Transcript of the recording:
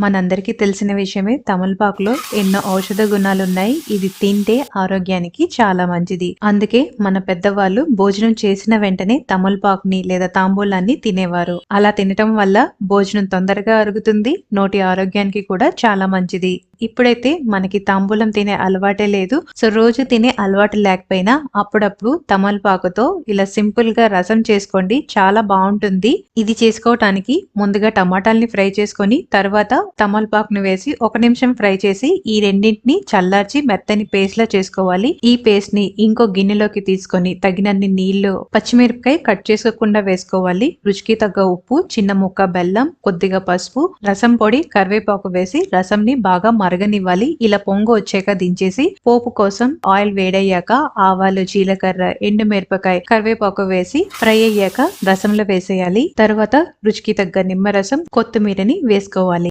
మనందరికీ తెలిసిన విషయమే తమలపాకులో ఎన్నో ఔషధ గుణాలున్నాయి. ఇది తింటే ఆరోగ్యానికి చాలా మంచిది. అందుకే మన పెద్దవాళ్ళు భోజనం చేసిన వెంటనే తమలపాకుని లేదా తాంబూలాన్ని తినేవారు. అలా తినటం వల్ల భోజనం తొందరగా అరుగుతుంది. నోటి ఆరోగ్యానికి కూడా చాలా మంచిది. ఇప్పుడైతే మనకి తాంబూలం తినే అలవాటే లేదు. సో రోజు తినే అలవాటు లేకపోయినా అప్పుడప్పుడు తమలపాకుతో ఇలా సింపుల్ గా రసం చేసుకోండి. చాలా బాగుంటుంది. ఇది చేసుకోవటానికి ముందుగా టమాటాల్ని ఫ్రై చేసుకొని తర్వాత తమలపాకును వేసి 1 నిమిషం ఫ్రై చేసి ఈ రెండింటిని చల్లార్చి మెత్తని పేస్ట్ లా చేసుకోవాలి. ఈ పేస్ట్ ని ఇంకో గిన్నెలోకి తీసుకొని తగినన్ని నీళ్లు, పచ్చిమిరపకాయ కట్ చేసుకోకుండా వేసుకోవాలి. రుచికి తగ్గ ఉప్పు, చిన్న ముక్క బెల్లం, కొద్దిగా పసుపు, రసం పొడి, కరివేపాకు వేసి రసంని బాగా మరగనివ్వాలి. ఇలా పొంగు వచ్చాక దించేసి పోపు కోసం ఆయిల్ వేడయ్యాక ఆవాలు, జీలకర్ర, ఎండుమిరపకాయ, కరివేపాకు వేసి ఫ్రై అయ్యాక రసంలో వేసేయాలి. తర్వాత రుచికి తగ్గ నిమ్మరసం, కొత్తిమీరని వేసుకోవాలి.